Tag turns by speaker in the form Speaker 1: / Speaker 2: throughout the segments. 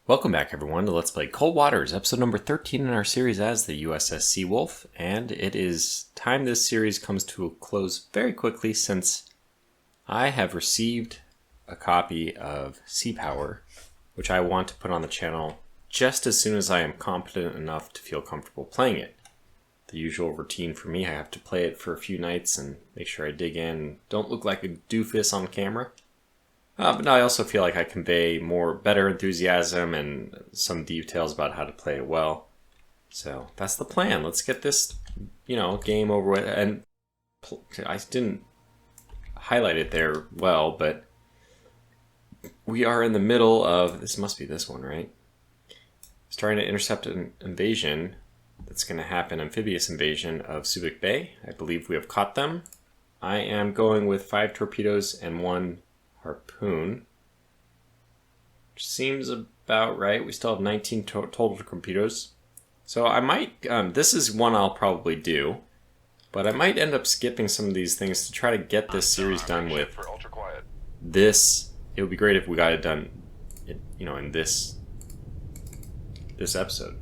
Speaker 1: Welcome back everyone to Let's Play Cold Waters, episode number 13 in our series as the USS Seawolf, and it is time this series comes to a close very quickly since I have received a copy of Sea Power, which I want to put on the channel just as soon as I am competent enough to feel comfortable playing it. The usual routine for me, I have to play it for a few nights and make sure I dig in and don't look like a doofus on camera. But I also feel like I convey better enthusiasm and some details about how to play it well. So that's the plan. Let's get this, game over with. And I didn't highlight it there well, but we are in the middle of, this must be this one, right? Starting to intercept an invasion that's going to happen, amphibious invasion of Subic Bay. I believe we have caught them. I am going with 5 torpedoes and 1 harpoon, which seems about right. We still have 19 total torpedoes. So I might, this is one I'll probably do, but I might end up skipping some of these things to try to get this series done with this. It would be great if we got it done, in this episode.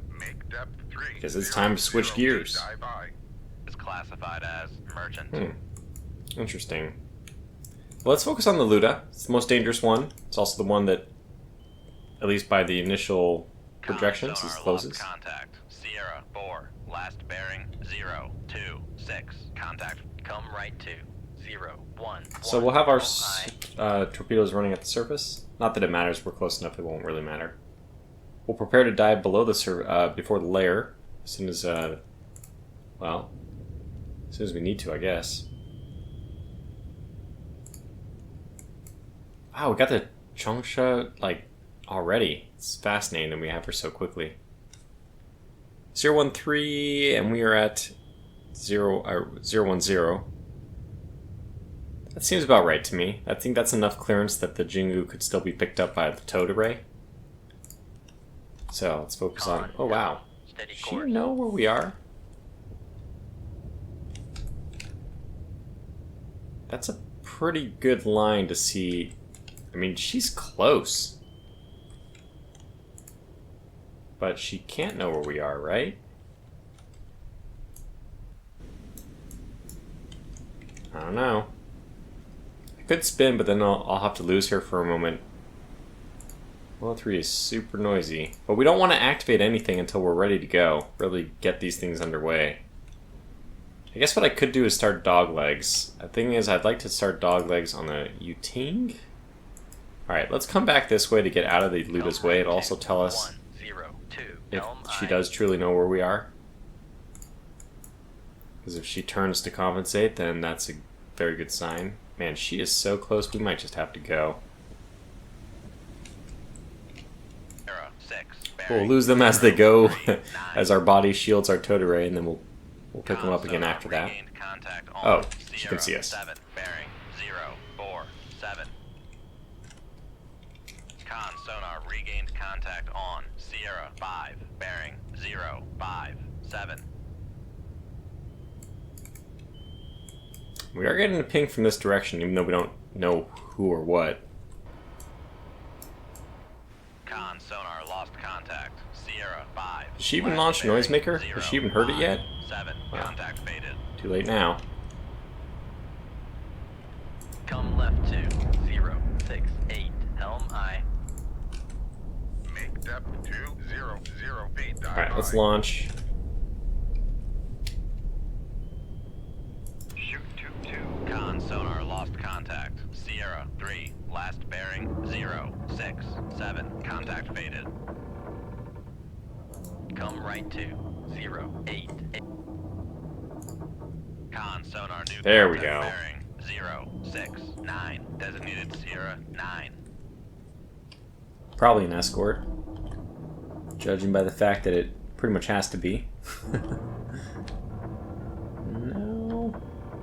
Speaker 1: Because it's time to switch gears.
Speaker 2: It's classified as merchant.
Speaker 1: Interesting. Well, let's focus on the Luda. It's the most dangerous one. It's also the one that, at least by the initial projections, is closest.
Speaker 2: Contact. Sierra 4. Last bearing 026. Contact. Come right to 01.
Speaker 1: So we'll have our torpedoes running at the surface. Not that it matters. We're close enough. It won't really matter. We'll prepare to dive below the before the layer as soon as, as soon as we need to, I guess. Wow, we got the Chongsha, already. It's fascinating that we have her so quickly. 013, and we are at 010. That seems about right to me. I think that's enough clearance that the Jingu could still be picked up by the towed array. So, let's focus on... Oh, wow. Does she know where we are? That's a pretty good line to see... I mean, she's close. But she can't know where we are, right? I don't know. I could spin, but then I'll have to lose her for a moment. 103 is super noisy. But we don't want to activate anything until we're ready to go. Really get these things underway. I guess what I could do is start doglegs. The thing is, I'd like to start doglegs on the Uting. Alright, let's come back this way to get out of the Luda's way. It'll also tell us if she does truly know where we are. Because if she turns to compensate, then that's a very good sign. Man, she is so close, we might just have to go. We'll lose them as they go, as our body shields our towed array, and then we'll pick them up again after that. Oh, she can see us.
Speaker 2: Sonar regained contact on Sierra 5, bearing 057.
Speaker 1: We are getting a ping from this direction, even though we don't know who or what.
Speaker 2: Con sonar lost contact. Sierra 5.
Speaker 1: Did she even launch Noisemaker? Has she even heard it yet?
Speaker 2: 7. Contact faded.
Speaker 1: Too late now.
Speaker 2: Come left to 068. Helm I.
Speaker 3: Depth 200 feet.
Speaker 1: Alright, let's launch.
Speaker 2: Shoot 22. Con sonar lost contact. Sierra 3. Last bearing 067. Contact faded. Come right to 088. Con sonar new.
Speaker 1: There we go.
Speaker 2: Bearing 069. Designated Sierra 9.
Speaker 1: Probably an escort. Judging by the fact that it pretty much has to be. No.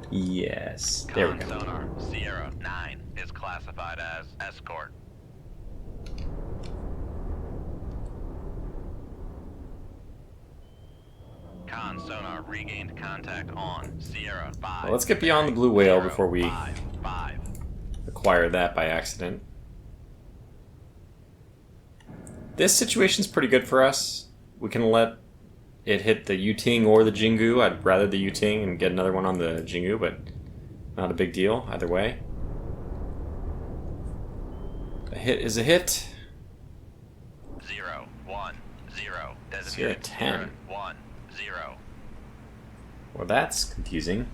Speaker 1: Yes. There we go.
Speaker 2: Sonar Sierra 9 is classified as escort. Con sonar regained contact on Sierra 5.
Speaker 1: Well, let's get beyond the blue whale before we
Speaker 2: 5.
Speaker 1: acquire that by accident. This situation's pretty good for us. We can let it hit the Yuting or the Jingu. I'd rather the Yuting and get another one on the Jingu, but not a big deal either way. A hit is a hit.
Speaker 2: 0, 1, 0.
Speaker 1: Zero, 10.
Speaker 2: 1, 0.
Speaker 1: Well, that's confusing.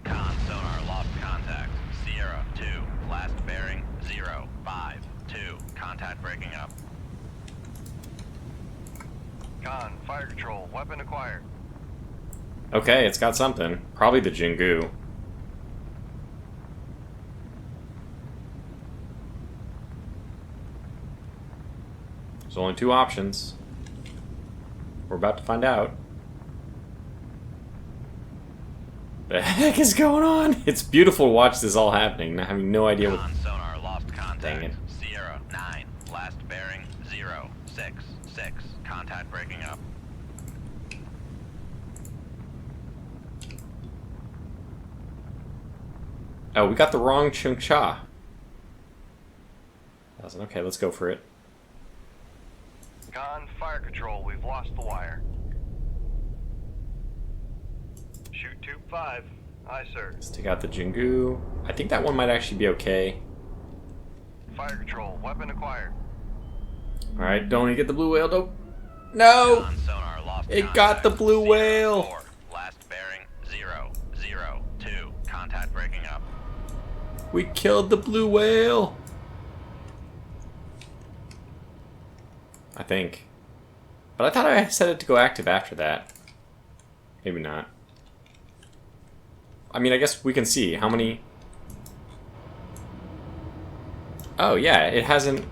Speaker 2: Con sonar lost contact. Sierra 2, last bearing 0, 5, 2. Contact breaking up.
Speaker 3: Con, fire control, weapon acquired.
Speaker 1: Okay, it's got something. Probably the Jingu. There's only two options. We're about to find out. The heck is going on? It's beautiful to watch this all happening, having no idea what...
Speaker 2: Con sonar lost contact.
Speaker 1: Dang it.
Speaker 2: Sierra 9, last bearing 0, 6, 6. Contact breaking up.
Speaker 1: Oh, we got the wrong Chung Cha. Okay, let's go for it.
Speaker 3: Con, fire control, we've lost the wire. Shoot tube 5. Aye, sir.
Speaker 1: Let's take out the Jingu. I think that one might actually be okay.
Speaker 3: Fire control, weapon acquired.
Speaker 1: Alright, don't even get the blue whale, don't... No!
Speaker 2: Con sonar lost
Speaker 1: It
Speaker 2: contact.
Speaker 1: got the blue
Speaker 2: Sierra
Speaker 1: whale!
Speaker 2: 4, last bearing 0, 0, 2. Contact breaking up.
Speaker 1: We killed the blue whale! I think. But I thought I set it to go active after that. Maybe not. I mean, I guess we can see how many... Oh, yeah, it hasn't...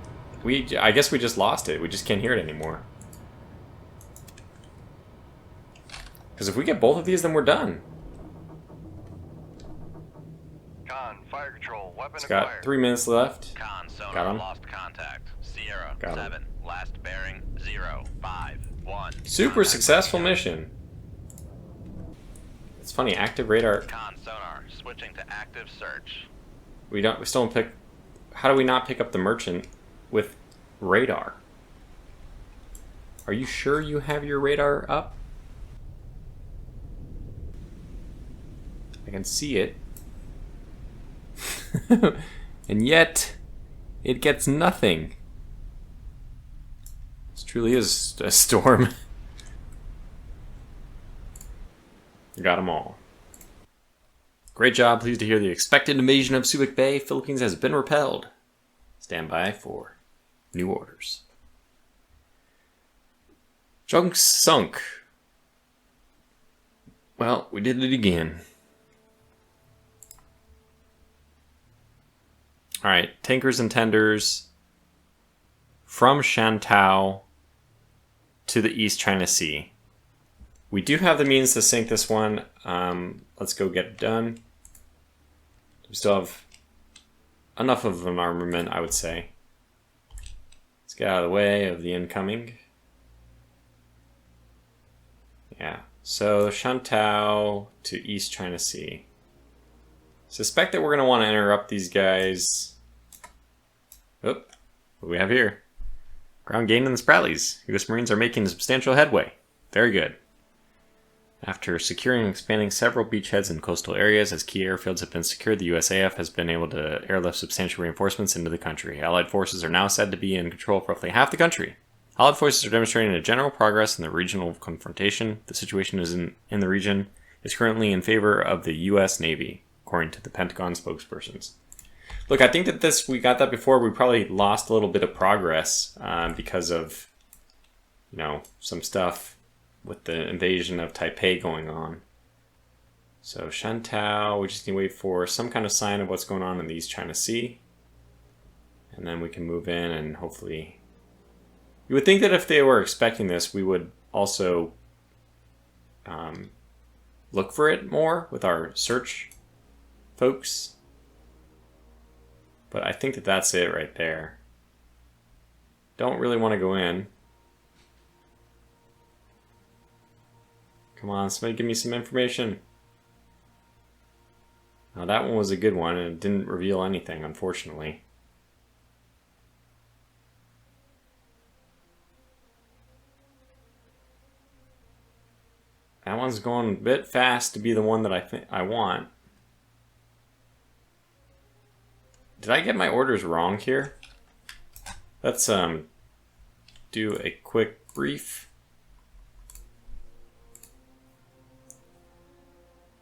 Speaker 1: I guess we just lost it. We just can't hear it anymore. Because if we get both of these, then we're done.
Speaker 3: Con, fire control, weapon
Speaker 1: It's
Speaker 3: acquired.
Speaker 1: got 3 minutes left.
Speaker 2: Con
Speaker 1: Got
Speaker 2: sonar
Speaker 1: him.
Speaker 2: lost contact. Sierra
Speaker 1: Got him.
Speaker 2: 7, last bearing 0, 5, 1.
Speaker 1: Super
Speaker 2: Contact
Speaker 1: successful
Speaker 2: breaking up.
Speaker 1: mission. It's funny, active radar...
Speaker 2: Con sonar switching to active search.
Speaker 1: We still don't pick... How do we not pick up the merchant with radar? Are you sure you have your radar up? I can see it. And yet, it gets nothing. This truly is a storm. You got them all. Great job. Pleased to hear the expected invasion of Subic Bay, Philippines, has been repelled. Stand by for new orders. Junks sunk. Well, we did it again. Alright, tankers and tenders from Shantou to the East China Sea. We do have the means to sink this one. Let's go get it done. We still have enough of an armament, I would say. Let's get out of the way of the incoming. Yeah, so Shantou to East China Sea. Suspect that we're going to want to interrupt these guys. Oh, what do we have here? Ground gain in the Spratlys. U.S. Marines are making substantial headway. Very good. After securing and expanding several beachheads in coastal areas as key airfields have been secured, the USAF has been able to airlift substantial reinforcements into the country. Allied forces are now said to be in control of roughly half the country. Allied forces are demonstrating a general progress in the regional confrontation. The situation in the region is currently in favor of the U.S. Navy, according to the Pentagon spokespersons. Look, I think that we got that before. We probably lost a little bit of progress because of, some stuff with the invasion of Taipei going on. So Shantou, we just need to wait for some kind of sign of what's going on in the East China Sea. And then we can move in and hopefully... You would think that if they were expecting this, we would also look for it more with our search folks. But I think that that's it right there. Don't really want to go in. Come on, somebody give me some information. Now that one was a good one, and it didn't reveal anything, unfortunately. That one's going a bit fast to be the one that I think I want. Did I get my orders wrong here? Let's do a quick brief.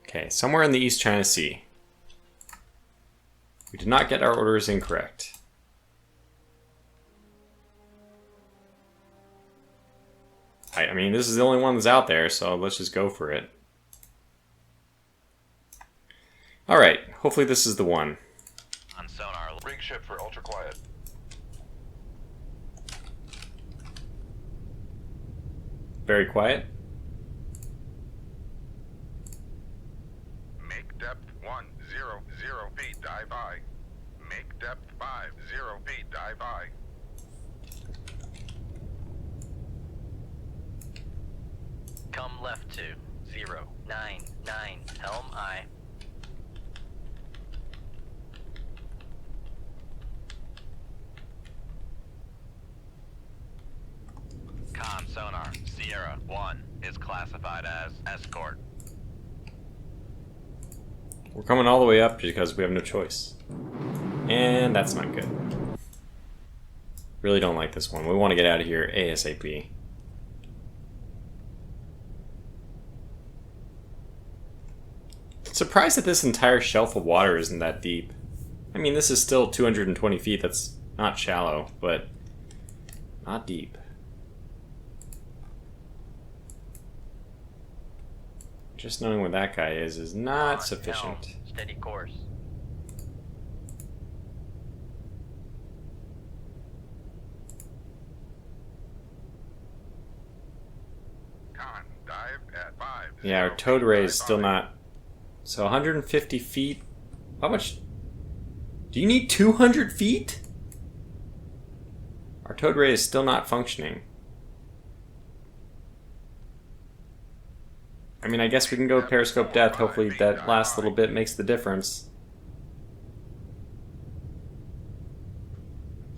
Speaker 1: Okay, somewhere in the East China Sea. We did not get our orders incorrect. I mean, this is the only one that's out there, so let's just go for it. Alright, hopefully this is the one.
Speaker 2: On sonar.
Speaker 3: Rig ship for ultra quiet.
Speaker 1: Very quiet.
Speaker 3: Make depth 100 feet, dive by. Make depth 50 feet, dive by.
Speaker 2: Come left to 099, helm I. Con sonar, Sierra 1 is classified as escort.
Speaker 1: We're coming all the way up because we have no choice. And that's not good. Really don't like this one. We want to get out of here ASAP. Surprised that this entire shelf of water isn't that deep. I mean, this is still 220 feet. That's not shallow, but not deep. Just knowing where that guy is not sufficient.
Speaker 2: Helm, steady course.
Speaker 3: Con, dive at 5.
Speaker 1: Yeah, our towed ray is still not... So 150 feet? How much? Do you need 200 feet? Our towed ray is still not functioning. I mean, I guess we can go periscope depth. Hopefully that last little bit makes the difference.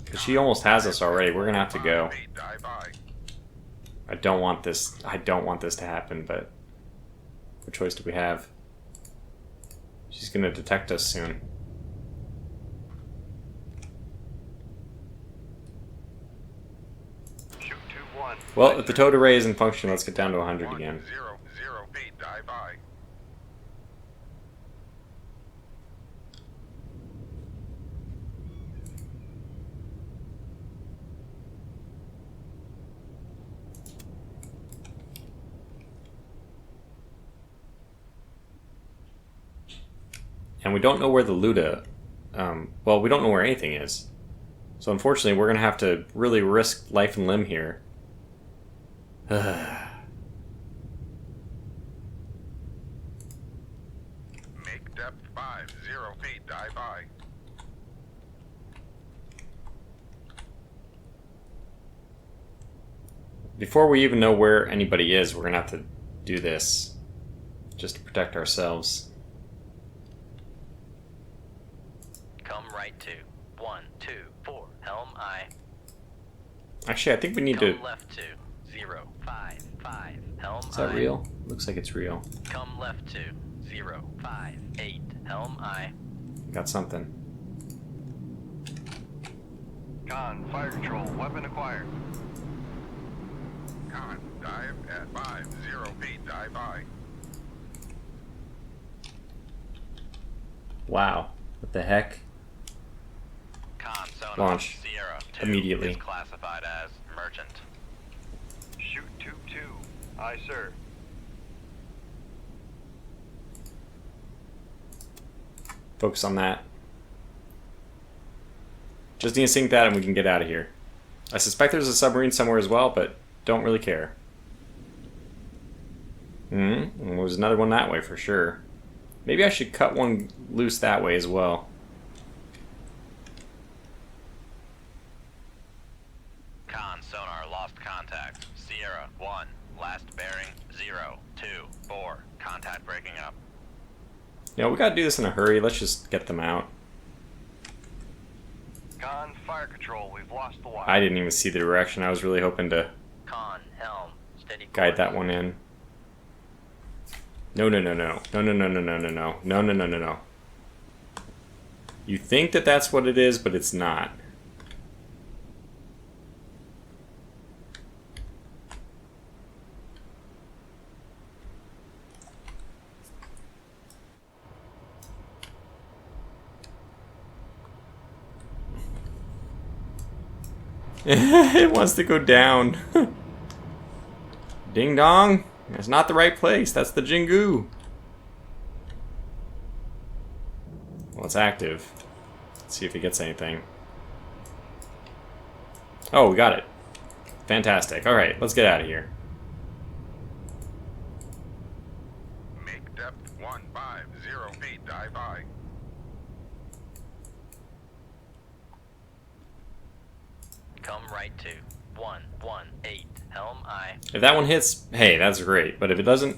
Speaker 1: Because she almost has us already. We're going to have to go. I don't want this. I don't want this to happen, but what choice do we have? She's going to detect us soon.
Speaker 3: Shoot 2-1.
Speaker 1: Well, if the towed array isn't functioning, let's get down to 100 again.
Speaker 3: 0 feet, dive by.
Speaker 1: And we don't know where the Luda... well, we don't know where anything is. So unfortunately, we're going to have to really risk life and limb here.
Speaker 3: Make depth 50 feet, dive by.
Speaker 1: Before we even know where anybody is, we're going to have to do this. Just to protect ourselves.
Speaker 2: Come right to 124, helm I.
Speaker 1: Actually, I think we need
Speaker 2: Come
Speaker 1: to...
Speaker 2: left to 055, helm
Speaker 1: Is that
Speaker 2: I.
Speaker 1: real? Looks like it's real.
Speaker 2: Come left to 058, helm I.
Speaker 1: Got something.
Speaker 3: Con, fire control, weapon acquired.
Speaker 4: Con, dive at 50 feet, dive by.
Speaker 1: Wow. What the heck?
Speaker 2: Con sonar,
Speaker 1: Launch.
Speaker 2: Sierra 2
Speaker 1: Immediately.
Speaker 2: is classified as merchant.
Speaker 3: Shoot tube 2. Aye, sir.
Speaker 1: Focus on that. Just need to sink that and we can get out of here. I suspect there's a submarine somewhere as well, but don't really care. There's another one that way for sure. Maybe I should cut one loose that way as well.
Speaker 2: Con sonar lost contact. Sierra 1, last bearing 024. Contact breaking up.
Speaker 1: You know, we gotta do this in a hurry. Let's just get them out.
Speaker 4: Con, fire control, we've lost the wire.
Speaker 1: I didn't even see the direction. I was really hoping to
Speaker 2: Con, helm, steady course.
Speaker 1: guide that one in. No, no, no, no. No, no, no, no, no, no, no. No, no, no, no, no. You think that that's what it is, but it's not. It wants to go down. Ding dong. That's not the right place. That's the Jingu. Well, it's active. Let's see if it gets anything. Oh, we got it. Fantastic. Alright, let's get out of here.
Speaker 3: Make depth 150 feet, dive by.
Speaker 2: Come right to 118, helm I.
Speaker 1: If that one hits, hey, that's great. But if it doesn't,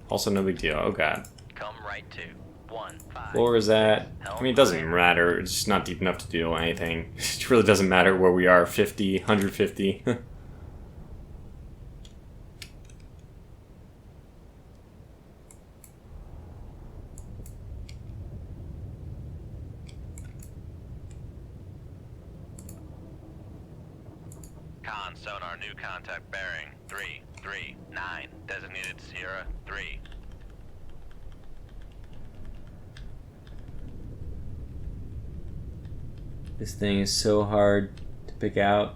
Speaker 1: also no big deal. Oh god.
Speaker 2: Come right to 15.
Speaker 1: Floor is that? I mean, it doesn't even matter. It's just not deep enough to do anything. It really doesn't matter where we are. 50, 150.
Speaker 2: Con, sonar, new contact bearing 339, designated Sierra 3.
Speaker 1: This thing is so hard to pick out.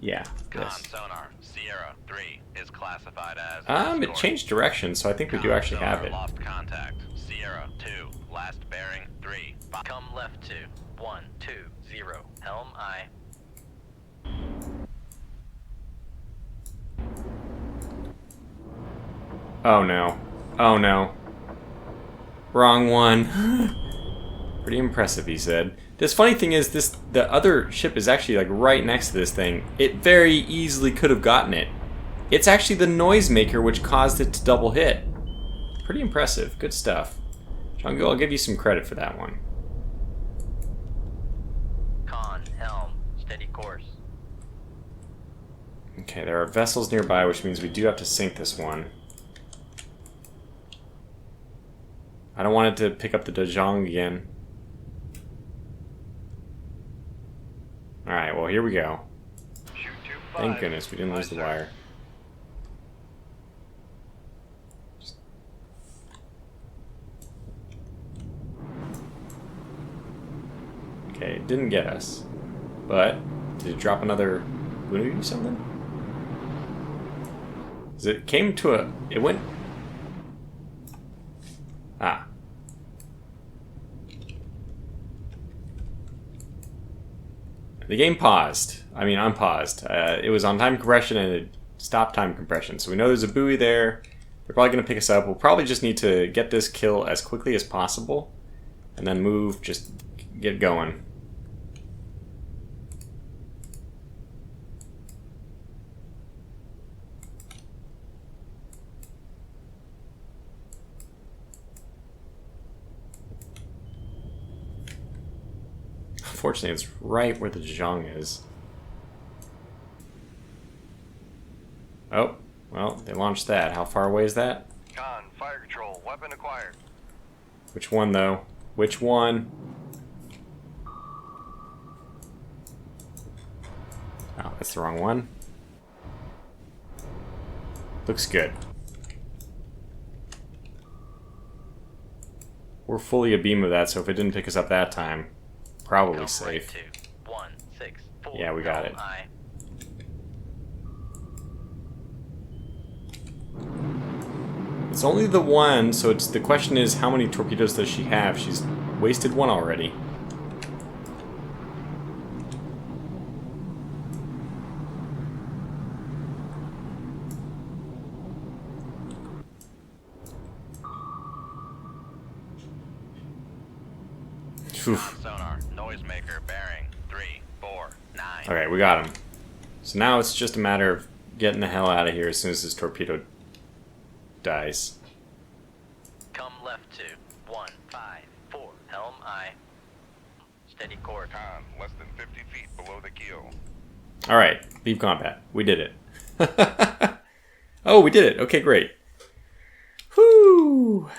Speaker 1: Yeah.
Speaker 2: Con,
Speaker 1: Yes.
Speaker 2: sonar, Sierra 3 is classified as
Speaker 1: It
Speaker 2: escort.
Speaker 1: changed direction, so I think we do
Speaker 2: Con,
Speaker 1: actually have
Speaker 2: sonar,
Speaker 1: it.
Speaker 2: Lost contact, Sierra 2, last bearing 3. Come left to 120, helm I.
Speaker 1: Oh no. Oh no. Wrong one. Pretty impressive, he said. This funny thing is, the other ship is actually like right next to this thing. It very easily could have gotten it. It's actually the noisemaker which caused it to double hit. Pretty impressive. Good stuff. Jungle, I'll give you some credit for that one.
Speaker 2: Con, helm, steady course.
Speaker 1: Okay, there are vessels nearby, which means we do have to sink this one. I don't want it to pick up the Dojong again. Alright, well, here we go.
Speaker 4: Shoot 25.
Speaker 1: Thank goodness we didn't lose the wire. Okay, it didn't get us. But, did it drop another buoy or something? 'Cause it came to a... It went... Ah. The game paused. I mean, unpaused. It was on time compression and it stopped time compression. So we know there's a buoy there. They're probably going to pick us up. We'll probably just need to get this kill as quickly as possible. And then move, just get going. Unfortunately, it's right where the Zhang is. Oh, well, they launched that. How far away is that?
Speaker 4: Con, fire control, weapon acquired.
Speaker 1: Which one, though? Which one? Oh, that's the wrong one. Looks good. We're fully abeam of that, so if it didn't pick us up that time, probably
Speaker 2: Come
Speaker 1: safe.
Speaker 2: right to 164.
Speaker 1: Yeah, we got
Speaker 2: helm
Speaker 1: it.
Speaker 2: I.
Speaker 1: It's only the one, so it's the question is how many torpedoes does she have? She's wasted one already. Oof.
Speaker 2: Sonar, noisemaker, bearing 349.
Speaker 1: Okay, we got him. So now it's just a matter of getting the hell out of here as soon as this torpedo dies.
Speaker 2: Come left to 154. Helm aye. Steady course.
Speaker 3: Con, less than 50 feet below the keel.
Speaker 1: Alright, leave combat. We did it. Oh, we did it. Okay, great. Whoo!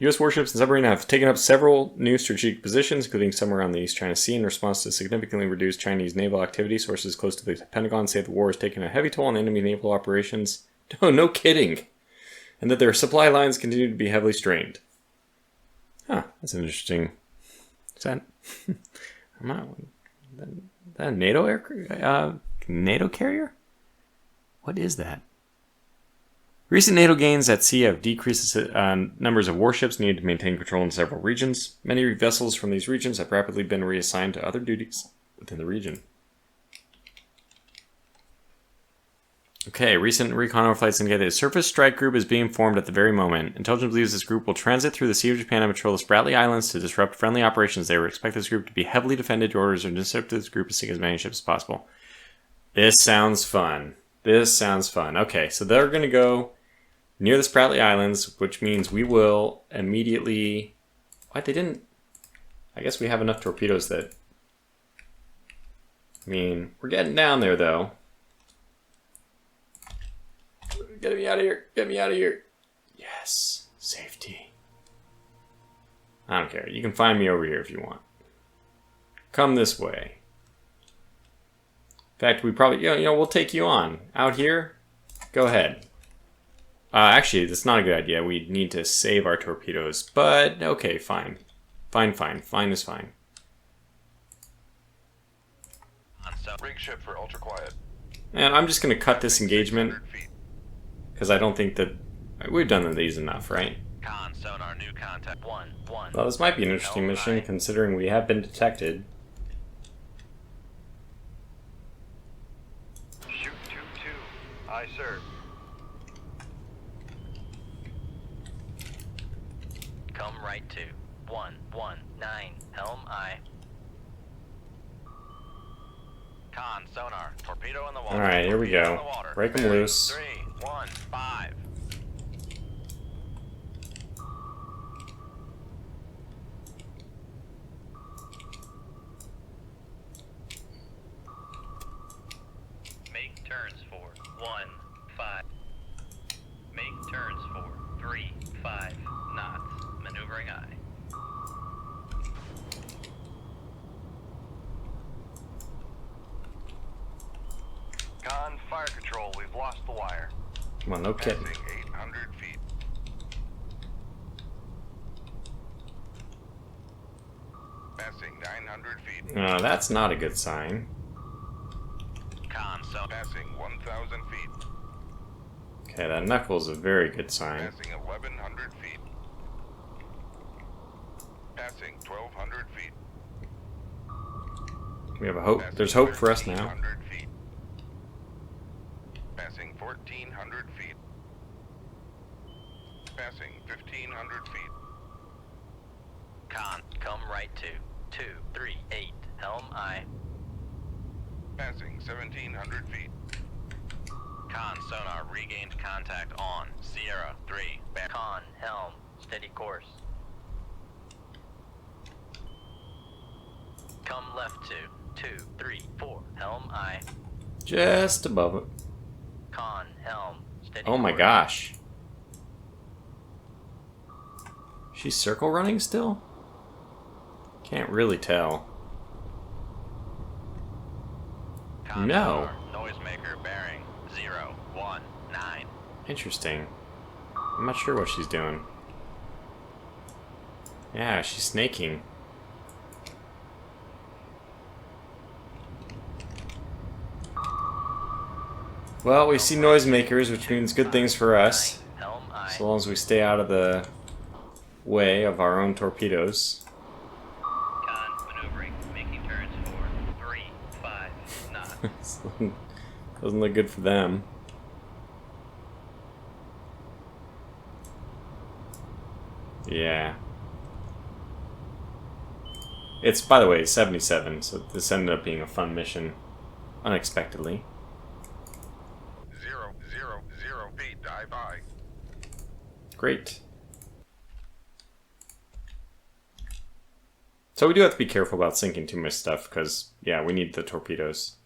Speaker 1: U.S. warships and submarine have taken up several new strategic positions, including some around the East China Sea, in response to significantly reduced Chinese naval activity. Sources close to the Pentagon say the war has taken a heavy toll on enemy naval operations. Oh, no kidding! And that their supply lines continue to be heavily strained. Huh, that's interesting. Is that... that a NATO aircraft? NATO carrier? What is that? Recent NATO gains at sea have decreased the numbers of warships needed to maintain control in several regions. Many vessels from these regions have rapidly been reassigned to other duties within the region. Okay, recent recon flights indicate that a surface strike group is being formed at the very moment. Intelligence believes this group will transit through the Sea of Japan and patrol the Spratly Islands to disrupt friendly operations. They would expect this group to be heavily defended. Orders are to intercept this group and sink as many ships as possible. This sounds fun. This sounds fun. Okay, so they're going to go near the Spratly Islands, which means we will immediately... What? They didn't... I guess we have enough torpedoes that... I mean, we're getting down there, though. Get me out of here. Get me out of here. Yes. Safety. I don't care. You can find me over here if you want. Come this way. In fact, we probably... You know, we'll take you on. Out here? Go ahead. Actually, that's not a good idea. We need to save our torpedoes. But, okay, fine. Fine. Fine is fine.
Speaker 3: Rig ship for ultra quiet.
Speaker 1: And I'm just going to cut this engagement.
Speaker 3: 600 feet.
Speaker 1: Because I don't think that... We've done these enough, right?
Speaker 2: Con, sonar, new contact. 1, 1.
Speaker 1: Well, this might be an interesting mission, considering we have been detected.
Speaker 3: Shoot 2-2. Aye, sir.
Speaker 2: Come right to 119. Helm aye. Con, sonar, torpedo in the water.
Speaker 1: Alright, here we
Speaker 2: Torpedo in
Speaker 1: go.
Speaker 2: the water.
Speaker 1: Break them loose.
Speaker 2: 3, 1, 5. Make turns for 1, 5. Make turns for 3, 5 knots. Maneuvering aye.
Speaker 3: Con, fire control. We've lost the wire.
Speaker 1: Come on, no kidding.
Speaker 3: Passing 800 feet. Passing 900 feet.
Speaker 1: No, that's not a good sign.
Speaker 2: Con, so
Speaker 3: Passing 1,000 feet.
Speaker 1: Okay, that knuckle's a very good sign.
Speaker 3: Passing 1,100 feet. Passing 1,200 feet.
Speaker 1: We have a hope.
Speaker 3: Passing
Speaker 1: There's hope for us now.
Speaker 3: 1,300 feet. Passing 1,400 feet. Passing 1,500 feet.
Speaker 2: Con, come right to 238. Helm aye.
Speaker 3: Passing 1,700 feet.
Speaker 2: Con, sonar, regained contact on Sierra 3. Con, helm, steady course. Come left to 234. Helm aye.
Speaker 1: Just above it.
Speaker 2: Con, helm, steady
Speaker 1: Oh my
Speaker 2: course.
Speaker 1: gosh. She's circle running still? Can't really tell.
Speaker 2: Con,
Speaker 1: No.
Speaker 2: sonar, noisemaker bearing 019.
Speaker 1: Interesting. I'm not sure what she's doing. Yeah, she's snaking. Well, we see noisemakers, which means good things for us.
Speaker 2: Helm aye.
Speaker 1: So long as we stay out of the way of our own torpedoes.
Speaker 2: Con, maneuvering, making turns for 3, 5 knots.
Speaker 1: Doesn't look good for them. Yeah. It's, by the way, 77, so this ended up being a fun mission, unexpectedly.
Speaker 3: 0, 0, 0 feet, dive by.
Speaker 1: Great. So we do have to be careful about sinking too much stuff, because, yeah, we need the torpedoes.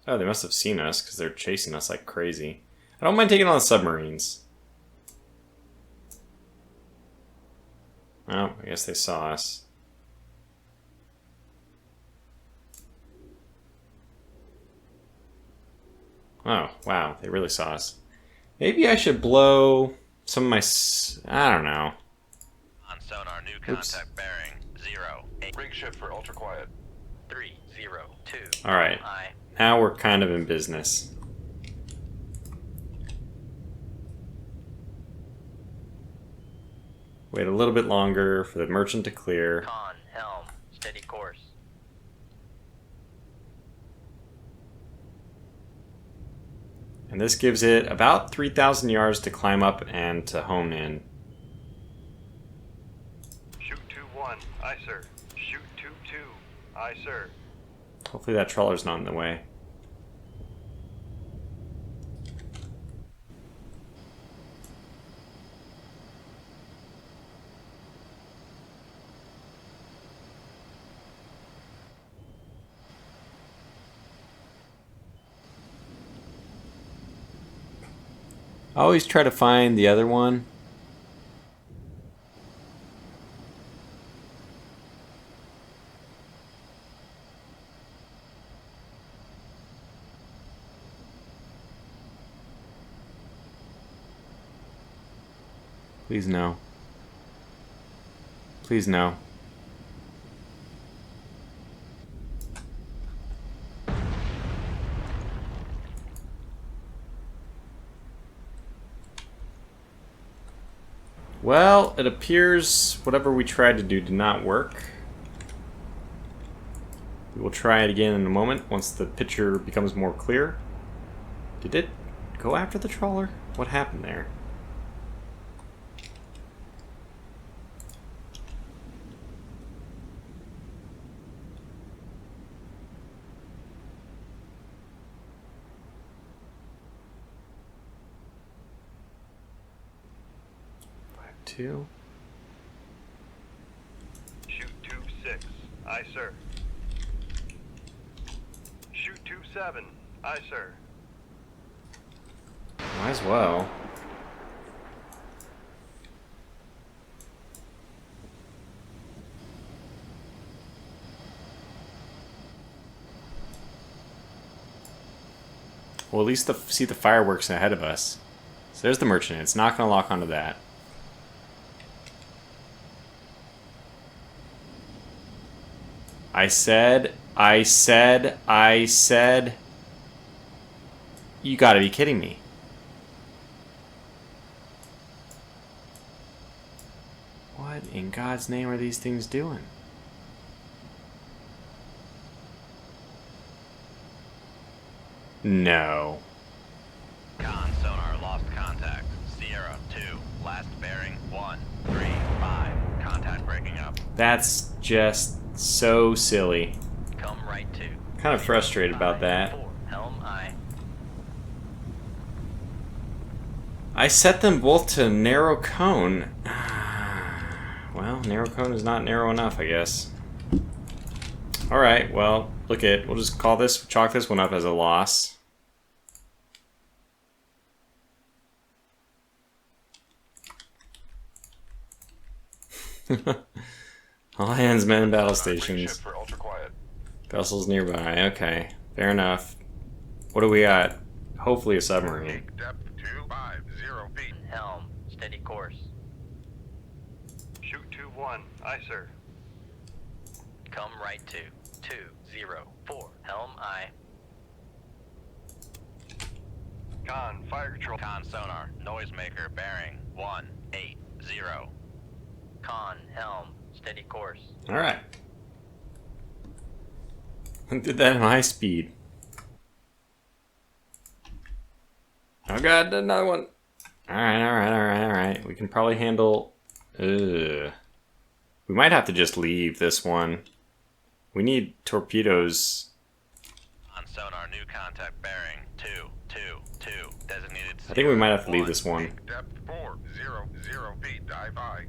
Speaker 1: Oh, they must have seen us, because they're chasing us like crazy. I don't mind taking on the submarines. Oh, I guess they saw us. Oh, wow, they really saw us. Maybe I should blow some of my... I don't know.
Speaker 2: On sonar, new contact bearing 0, 8,
Speaker 3: Rig shift for ultra quiet.
Speaker 2: 3, 0, 2.
Speaker 1: Alright, now we're kind of in business. Wait a little bit longer for the merchant to clear.
Speaker 2: Con, helm, steady course.
Speaker 1: And this gives it about 3,000 yards to climb up and to hone in.
Speaker 5: Shoot 2-1, aye sir. Shoot 2-2, aye sir.
Speaker 1: Hopefully that trawler's not in the way. I always try to find the other one. Please no. Please no. Well, it appears whatever we tried to do did not work. We will try it again in a moment once the picture becomes more clear. Did it go after the trawler? What happened there? Two.
Speaker 5: Shoot 2-6, aye sir. Shoot 2-7, aye sir.
Speaker 1: Might as well. Well, at least see the fireworks ahead of us. So there's the merchant. It's not going to lock onto that. I said, you gotta be kidding me. What in God's name are these things doing? No.
Speaker 2: Con, sonar, lost contact. Sierra, 2, last bearing 1, 3, 5. Contact breaking up.
Speaker 1: That's just so silly.
Speaker 2: Come right 2.
Speaker 1: Kind of frustrated about that.
Speaker 2: 4, helm, aye.
Speaker 1: I set them both to narrow cone. Well, narrow cone is not narrow enough, I guess. Alright, well, we'll just chalk this one up as a loss. All hands, men in battle stations.
Speaker 3: For ultra quiet.
Speaker 1: Vessels nearby. Okay, fair enough. What do we got? Hopefully a submarine.
Speaker 3: Make depth 250 feet.
Speaker 2: Helm, steady course.
Speaker 5: Shoot 2-1, aye sir.
Speaker 2: Come right 2, 2, 0, 4. Helm, aye.
Speaker 5: Con, fire control.
Speaker 2: Con, sonar, noisemaker, bearing 1, 8, 0. Con, helm, steady course.
Speaker 1: Alright. Did that in high speed. Oh god, another one. Alright. We can probably handle... We might have to just leave this one. We need torpedoes.
Speaker 2: On sonar, new contact bearing 222. Designated.
Speaker 1: I think we might have to leave this one.
Speaker 3: Make depth 400 feet. Dive by.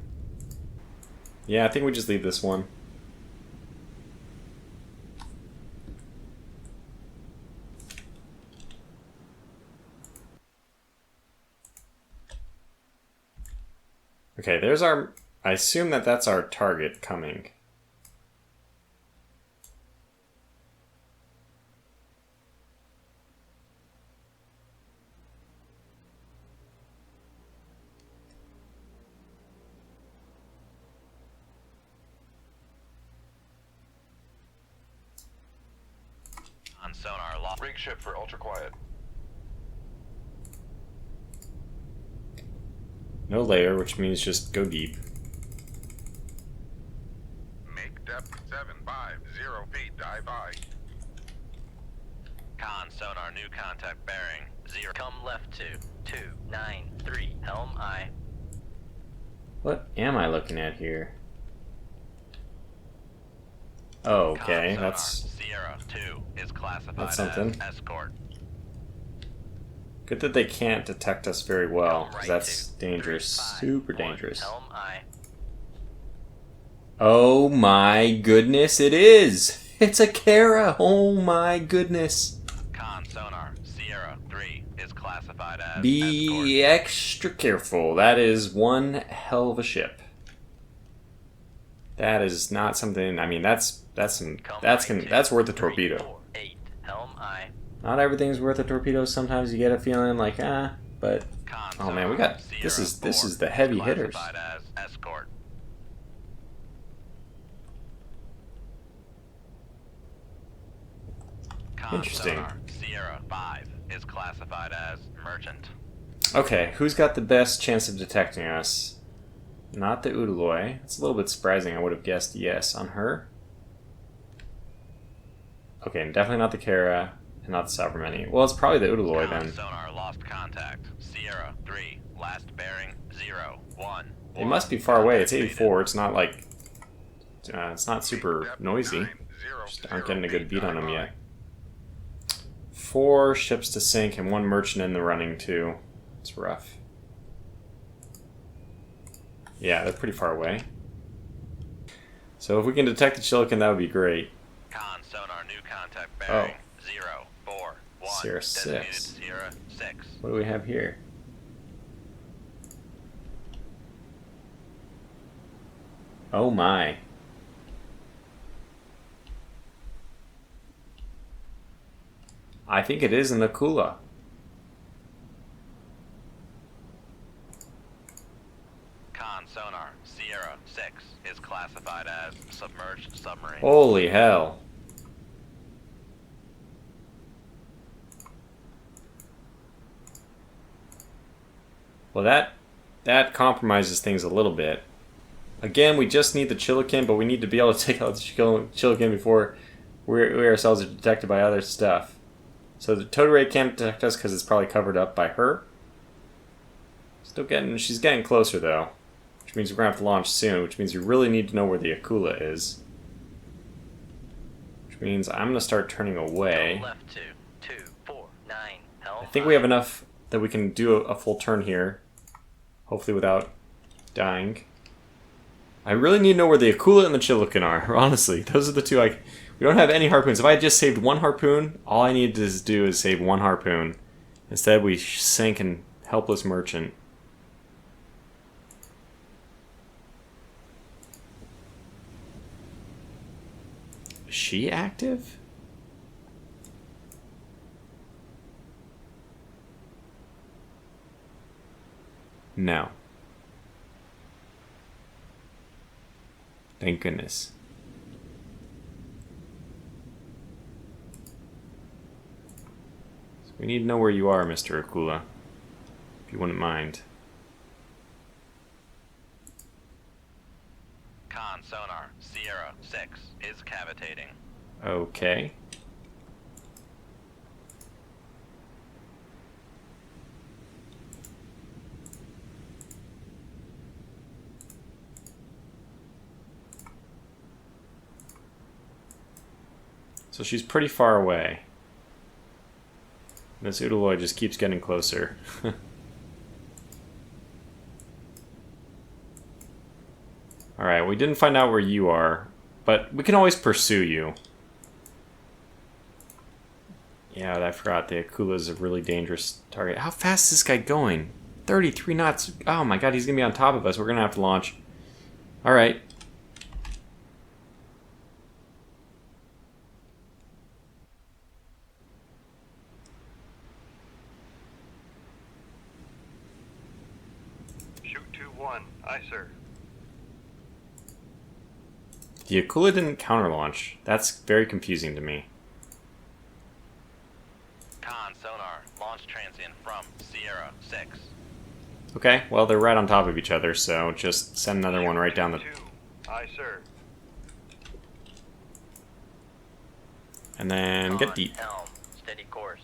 Speaker 1: Yeah, I think we just leave this one. Okay, there's our... I assume that that's our target coming.
Speaker 2: On sonar, lost.
Speaker 3: Rig ship for ultra quiet.
Speaker 1: No layer, which means just go deep.
Speaker 3: Make depth 750 feet. Dive by.
Speaker 2: Con sonar, new contact bearing 0. Come left 293. Helm I.
Speaker 1: What am I looking at here? Oh, okay,
Speaker 2: Con sonar,
Speaker 1: that's
Speaker 2: Sierra 2 is classified
Speaker 1: that's something.
Speaker 2: as escort.
Speaker 1: Good that they can't detect us very well,
Speaker 2: Come
Speaker 1: because
Speaker 2: right
Speaker 1: that's dangerous,
Speaker 2: 235.
Speaker 1: super dangerous.
Speaker 2: Helm I.
Speaker 1: Oh my goodness, it is! It's a Kara! Oh my goodness!
Speaker 2: Con sonar, Sierra 3 is classified as
Speaker 1: Be
Speaker 2: escort.
Speaker 1: extra careful. That is one hell of a ship. That is not something. I mean, that's worth a torpedo.
Speaker 2: 348. Helm I.
Speaker 1: Not everything's worth a torpedo. Sometimes you get a feeling like but
Speaker 2: Con
Speaker 1: oh man, we
Speaker 2: sonar,
Speaker 1: got
Speaker 2: Sierra
Speaker 1: this is
Speaker 2: 4
Speaker 1: the heavy hitters.
Speaker 2: classified as escort. Con
Speaker 1: Interesting.
Speaker 2: sonar, Sierra 5 is classified as merchant.
Speaker 1: Okay, who's got the best chance of detecting us? Not the WWIII. It's a little bit surprising. I would have guessed yes on her. Okay, and definitely not the Kara, and not the submarine. Well, it's probably the WWIII
Speaker 2: Con
Speaker 1: then.
Speaker 2: sonar lost contact. Sierra 3, last bearing 01.
Speaker 1: It must be far away. It's 84. It's not like it's not super noisy. Just aren't getting a good beat on them yet. 4 ships to sink and 1 merchant in the running too. It's rough. Yeah, they're pretty far away. So if we can detect the Chilican, that would be great.
Speaker 2: Con sonar new contact bearing 041.
Speaker 1: Sierra
Speaker 2: Designated
Speaker 1: 6.
Speaker 2: Sierra 6.
Speaker 1: What do we have here? Oh my. I think it is an Akula.
Speaker 2: Con sonar Sierra 6 is classified as submerged submarine.
Speaker 1: Holy hell. Well, that compromises things a little bit. Again, we just need the Chilican, but we need to be able to take out the Chilican before we ourselves are detected by other stuff. So the Totorei can't detect us because it's probably covered up by her. She's getting closer though, which means we're gonna have to launch soon. Which means we really need to know where the Akula is. Which means I'm gonna start turning away.
Speaker 2: Left 249.
Speaker 1: I think we have enough that we can do a full turn here, hopefully without dying. I really need to know where the Akula and the Chilican are. Honestly, those are the two. We don't have any harpoons. If I had just saved 1 harpoon, all I needed to do is save 1 harpoon. Instead, we sank a helpless merchant. Is she active? No. Thank goodness. So we need to know where you are, Mr. Akula. If you wouldn't mind.
Speaker 2: Con sonar Sierra 6 is cavitating.
Speaker 1: Okay. So she's pretty far away. This Udaloy just keeps getting closer. Alright, we didn't find out where you are, but we can always pursue you. Yeah, I forgot the Akula is a really dangerous target. How fast is this guy going? 33 knots. Oh my god, he's going to be on top of us. We're going to have to launch. Alright.
Speaker 5: Shoot 2-1. Aye, sir.
Speaker 1: The Akula didn't counter-launch. That's very confusing to me.
Speaker 2: Con sonar, launch transient from Sierra 6.
Speaker 1: Okay, well, they're right on top of each other, so just send another one right down the...
Speaker 5: 2. Aye, sir.
Speaker 1: And then get deep.
Speaker 2: Helm, steady course.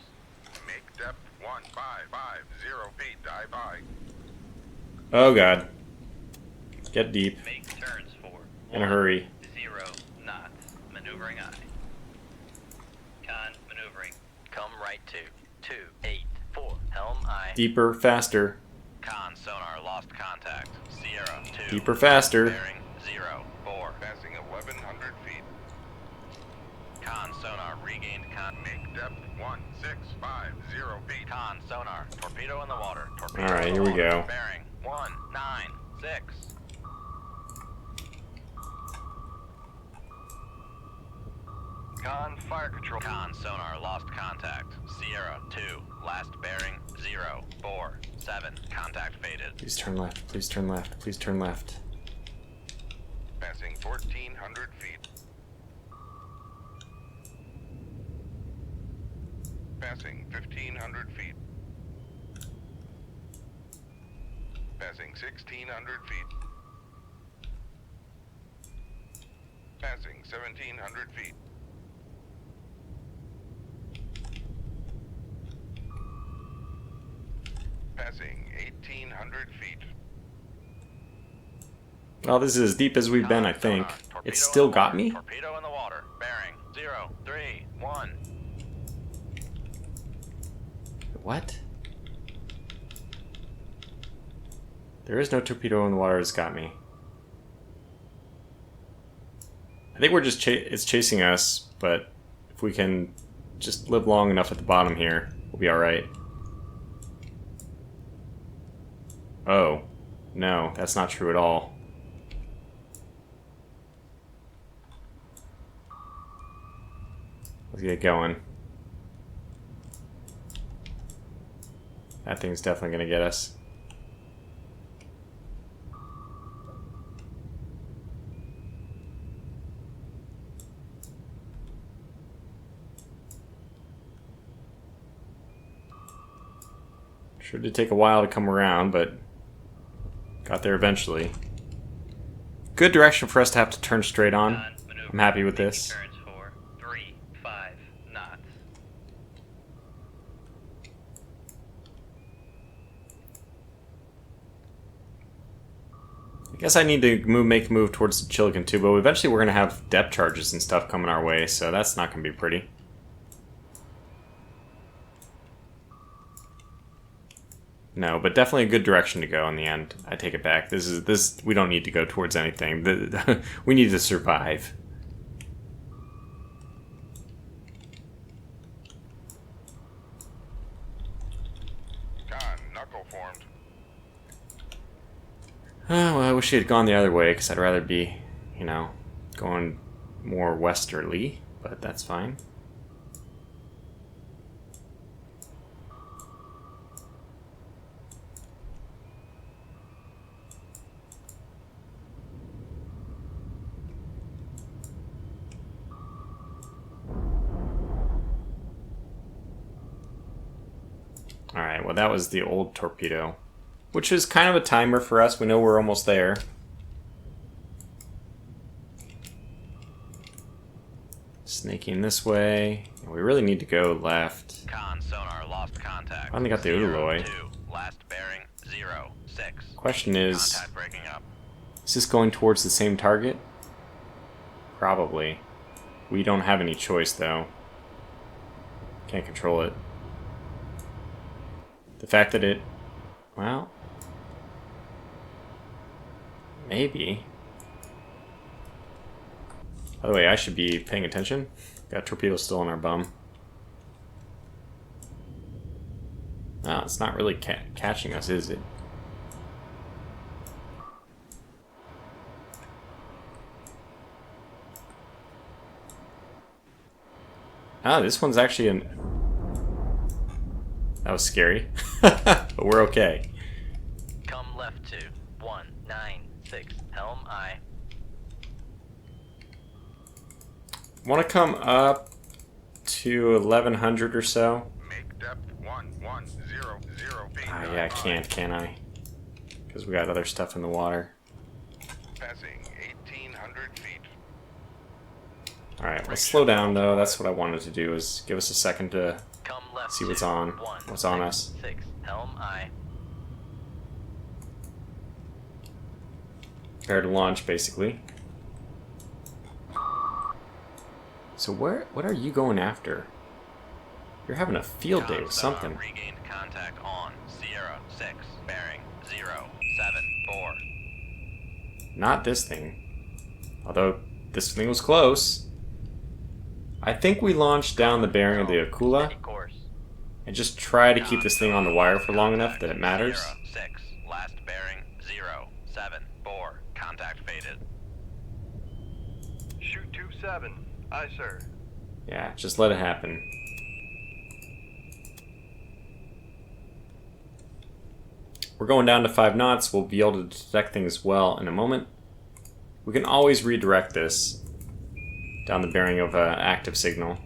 Speaker 3: Make depth 1550 feet. Dive by.
Speaker 1: Oh god. Get deep.
Speaker 2: Make turns for
Speaker 1: In a hurry.
Speaker 2: 0 knots. Maneuvering aye. Con maneuvering. Come right to 284. Helm aye.
Speaker 1: Deeper, faster.
Speaker 2: Con sonar lost contact. Sierra 2.
Speaker 1: Deeper, faster.
Speaker 2: Bearing 04.
Speaker 3: Passing 1100 feet.
Speaker 2: Con sonar regained con.
Speaker 3: Make depth 1650 feet.
Speaker 2: Con sonar. Torpedo in the water. Torpedo
Speaker 1: Alright,
Speaker 2: in
Speaker 1: here
Speaker 2: the
Speaker 1: we
Speaker 2: water.
Speaker 1: go.
Speaker 2: Bearing 196.
Speaker 5: Con fire control.
Speaker 2: Con sonar lost contact. Sierra 2. Last bearing 047. Contact faded.
Speaker 1: Please turn left, please turn left, please turn left.
Speaker 3: Passing 1400 feet. Passing 1500 feet. Passing 1600 feet. Passing 1700 feet. Passing 1800 feet.
Speaker 1: Well, this is as deep as we've been, I think. It's still got me?
Speaker 2: Torpedo in the water. Bearing 031.
Speaker 1: What? There is no torpedo in the water that's got me. I think we're just it's chasing us, but if we can just live long enough at the bottom here, we'll be alright. Oh. No, that's not true at all. Let's get going. That thing's definitely gonna get us. Sure did take a while to come around, but got there eventually. Good direction for us to have to turn straight on. I'm happy with this.
Speaker 2: Turns for 35 knots.
Speaker 1: I guess I need to make a move towards the Chilican too, but eventually we're going to have depth charges and stuff coming our way, so that's not going to be pretty. No, but definitely a good direction to go in the end. I take it back. This we don't need to go towards anything. We need to survive.
Speaker 3: Con, knuckle formed.
Speaker 1: Well, I wish he had gone the other way, because I'd rather be, you know, going more westerly, but that's fine. Alright, well that was the old torpedo, which is kind of a timer for us. We know we're almost there. Snaking this way. We really need to go left.
Speaker 2: Con sonar lost contact.
Speaker 1: Finally got the Udaloy.
Speaker 2: 2. Last bearing 06.
Speaker 1: Question is,
Speaker 2: Contact breaking up.
Speaker 1: is this going towards the same target? Probably. We don't have any choice, though. Can't control it. The fact that it... Well... Maybe. By the way, I should be paying attention. Got torpedoes still on our bum. No, it's not really catching us, is it? Ah, this one's actually an... That was scary. But we're okay.
Speaker 2: Come left to 196, helm I.
Speaker 1: Want to come up to 1100 or so?
Speaker 3: Make depth 1100 feet.
Speaker 1: Ah, yeah, I can't, can I? Because we got other stuff in the water.
Speaker 3: Passing 1800 feet.
Speaker 1: Alright, let's slow down though. That's what I wanted to do, is give us a second to
Speaker 2: Come left
Speaker 1: see what's
Speaker 2: to
Speaker 1: on. What's on us.
Speaker 2: 166, helm I.
Speaker 1: Prepare to launch, basically. So what are you going after? You're having a field day with something.
Speaker 2: Regained contact on Sierra 6, bearing 074.
Speaker 1: Not this thing. Although this thing was close. I think we launched down the bearing of the Akula
Speaker 2: Steady course.
Speaker 1: and just try to keep this thing on the wire for long enough that it matters.
Speaker 2: Sierra 6, last bearing 074. Contact faded.
Speaker 5: Shoot 27. Aye, sir.
Speaker 1: Yeah, just let it happen. We're going down to 5 knots. We'll be able to detect things well in a moment. We can always redirect this down the bearing of an active signal.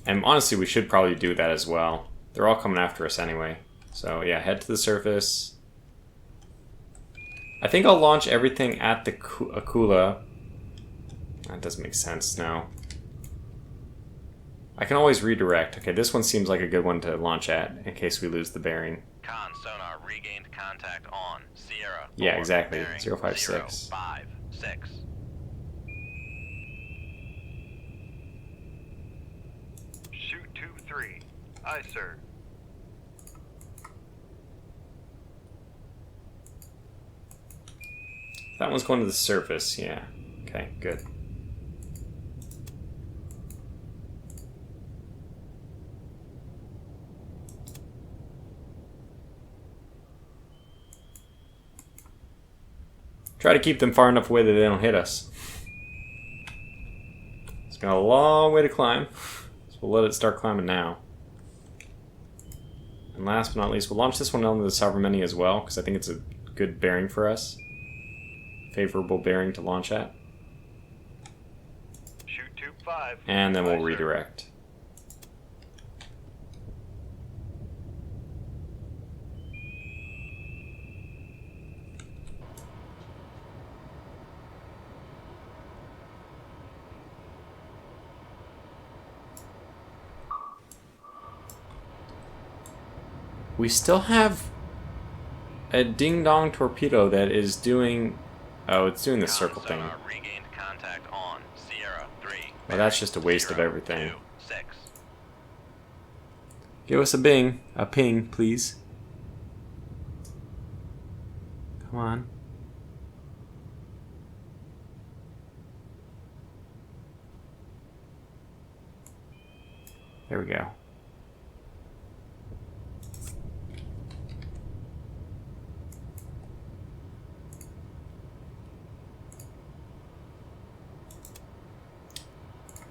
Speaker 1: And honestly, we should probably do that as well. They're all coming after us anyway. So yeah, head to the surface. I think I'll launch everything at the Akula. That doesn't make sense now. I can always redirect. Okay, this one seems like a good one to launch at in case we lose the bearing.
Speaker 2: Con sonar regained contact on Sierra 4,
Speaker 1: Yeah, exactly.
Speaker 2: bearing
Speaker 1: 056.
Speaker 2: 056.
Speaker 5: Shoot 23. Aye, sir.
Speaker 1: That one's going to the surface, yeah. Okay, good. Try to keep them far enough away that they don't hit us. It's got a long way to climb, so we'll let it start climbing now. And last but not least, we'll launch this one onto the submarine as well, because I think it's a good bearing for us. Favorable bearing to launch at.
Speaker 5: Shoot 25.
Speaker 1: And then
Speaker 5: Aye,
Speaker 1: we'll
Speaker 5: sir.
Speaker 1: redirect. We still have a ding-dong torpedo that is doing... Oh, it's doing the circle thing.
Speaker 2: Sonar regained contact on Sierra 3.
Speaker 1: Well, that's just a waste of everything.
Speaker 2: 6.
Speaker 1: Give us a ping, please. Come on. There we go.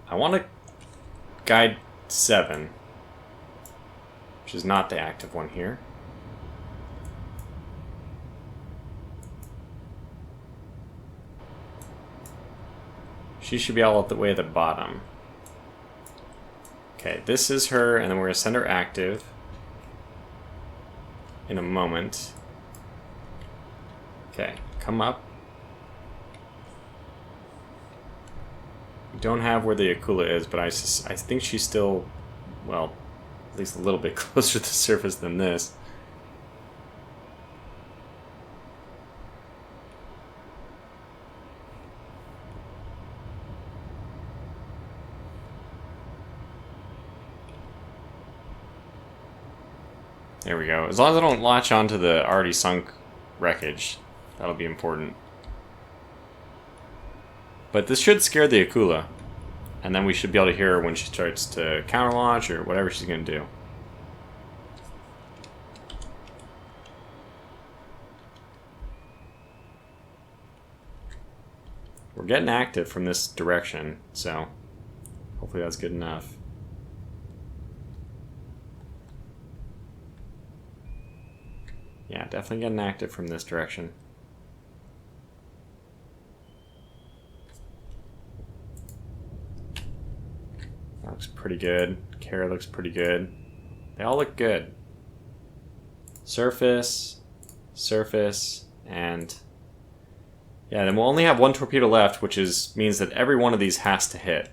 Speaker 1: I want to guide 7, which is not the active one here. She should be all at the way at the bottom. Okay, this is her, and then we're going to send her active in a moment. Okay, come up. We don't have where the Akula is, but I think she's still, well, at least a little bit closer to the surface than this. There we go. As long as I don't latch onto the already sunk wreckage, that'll be important. But this should scare the Akula. And then we should be able to hear her when she starts to counter launch or whatever she's going to do. We're getting active from this direction, so hopefully that's good enough. Yeah, definitely getting active from this direction. That looks pretty good. Kara looks pretty good. They all look good. Surface, surface, and yeah, then we'll only have one torpedo left, which means that every one of these has to hit.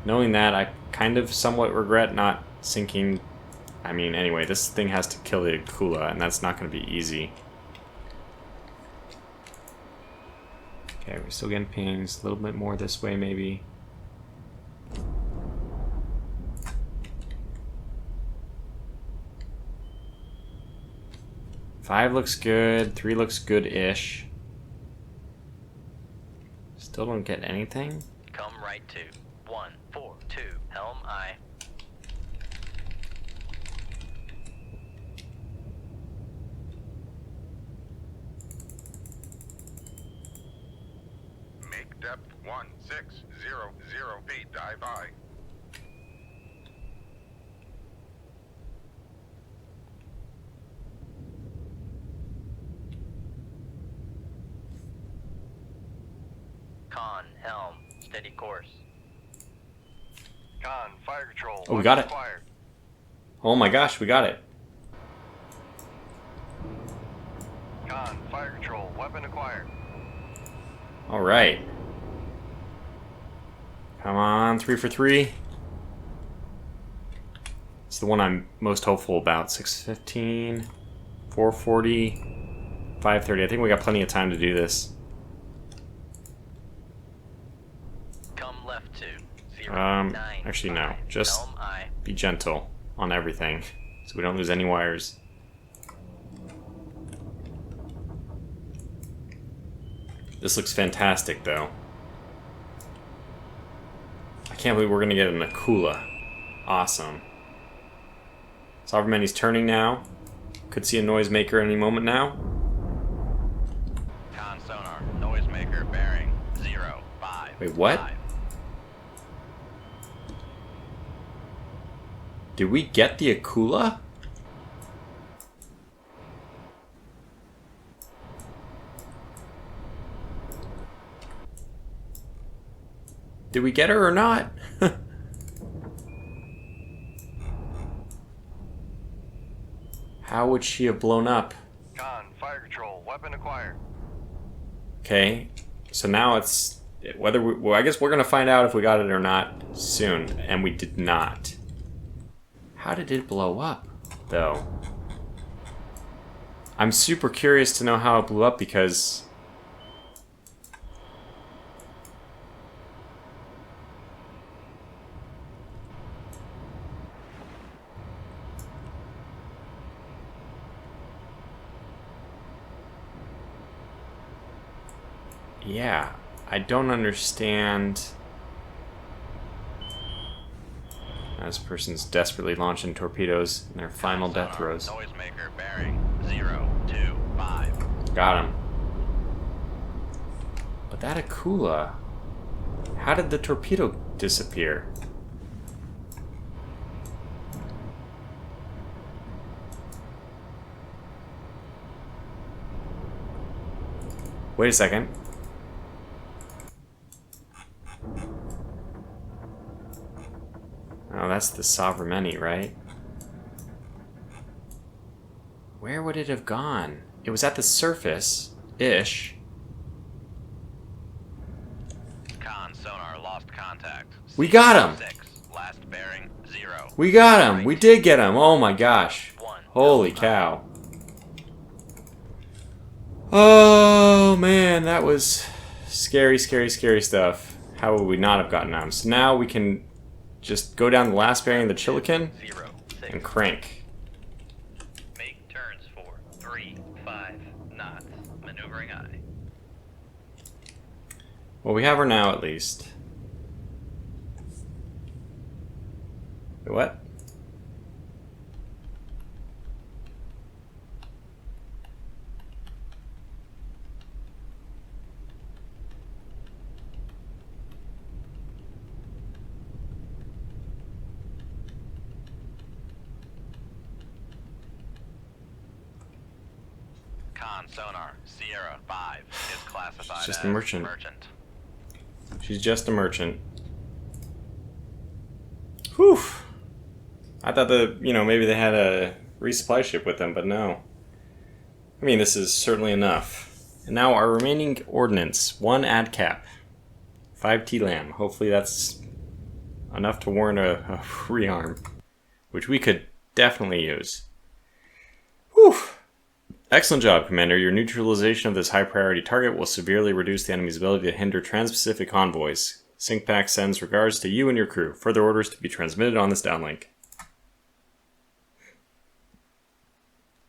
Speaker 1: Knowing that, I kind of somewhat regret not sinking. I mean, anyway, this thing has to kill the Akula, and that's not going to be easy. Okay, we're still getting pings. A little bit more this way, maybe. Five looks good. 3 looks good-ish. Still don't get anything.
Speaker 2: Come right to 142, helm I.
Speaker 3: Make depth 1600 feet, dive by.
Speaker 2: Con, helm, steady course.
Speaker 5: Con, fire control.
Speaker 1: Oh, we got it.
Speaker 5: Acquired.
Speaker 1: Oh my gosh, we got it.
Speaker 5: Con, fire control. Weapon acquired.
Speaker 1: Alright. Come on, 3 for 3. It's the one I'm most hopeful about. 615, 440, 530. I think we got plenty of time to do this.
Speaker 2: Come left to 0,
Speaker 1: Actually no. Just
Speaker 2: helm I.
Speaker 1: be gentle on everything so we don't lose any wires. This looks fantastic though. I can't believe we're gonna get an Akula. Awesome. Sovereign's turning now. Could see a noisemaker any moment now.
Speaker 2: Con sonar, noisemaker bearing 0, 5.
Speaker 1: Wait, what?
Speaker 2: 5.
Speaker 1: Did we get the Akula? Did we get her or not? How would she have blown up?
Speaker 5: Con, fire control. Weapon acquired.
Speaker 1: Okay, so now it's whether we, well, I guess we're gonna find out if we got it or not soon, and we did not. How did it blow up, though? I'm super curious to know how it blew up because yeah, I don't understand. This person's desperately launching torpedoes in their final death throes.
Speaker 2: Noisemaker bearing 0, 2, 5.
Speaker 1: Got him. But that Akula, how did the torpedo disappear? Wait a second. Oh, that's the WWIII, right? Where would it have gone? It was at the surface-ish.
Speaker 2: Con sonar lost contact.
Speaker 1: We got him!
Speaker 2: 6, last bearing 0.
Speaker 1: We got him! We did get him! Oh my gosh.
Speaker 2: 1.
Speaker 1: Holy cow. Oh man, that was scary, scary, scary stuff. How would we not have gotten him? So now we can just go down the last bearing of the Chilican.
Speaker 2: 0, 6.
Speaker 1: and crank.
Speaker 2: Make turns for 3, 5 knots. Maneuvering aye.
Speaker 1: Well, we have her now at least. Wait, what?
Speaker 2: Con sonar Sierra 5 is classified
Speaker 1: She's just
Speaker 2: as
Speaker 1: a merchant. She's just a merchant. Whew. I thought that, maybe they had a resupply ship with them, but no. I mean, this is certainly enough. And now our remaining ordnance. 1 ad cap. 5 T-lam. Hopefully that's enough to warrant a rearm, which we could definitely use. Whew. Excellent job, Commander. Your neutralization of this high-priority target will severely reduce the enemy's ability to hinder trans-Pacific convoys. SyncPack sends regards to you and your crew. Further orders to be transmitted on this downlink.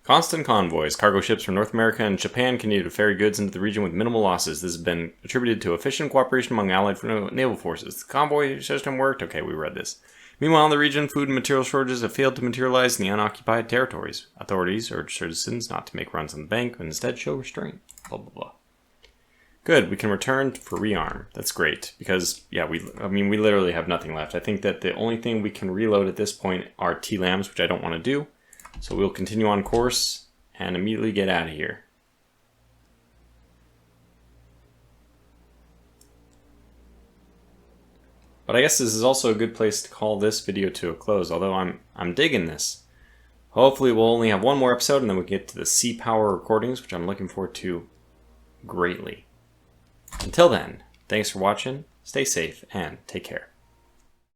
Speaker 1: Constant convoys. Cargo ships from North America and Japan continue to ferry goods into the region with minimal losses. This has been attributed to efficient cooperation among allied naval forces. The convoy system worked? Okay, we read this. Meanwhile, in the region, food and material shortages have failed to materialize in the unoccupied territories. Authorities urge citizens not to make runs on the bank, but instead show restraint. Blah, blah, blah. Good, we can return for rearm. That's great, because, yeah, we literally have nothing left. I think that the only thing we can reload at this point are T-lams, which I don't want to do. So we'll continue on course and immediately get out of here. But I guess this is also a good place to call this video to a close, although I'm digging this. Hopefully we'll only have one more episode and then we get to the sea power recordings, which I'm looking forward to greatly. Until then, thanks for watching, stay safe, and take care.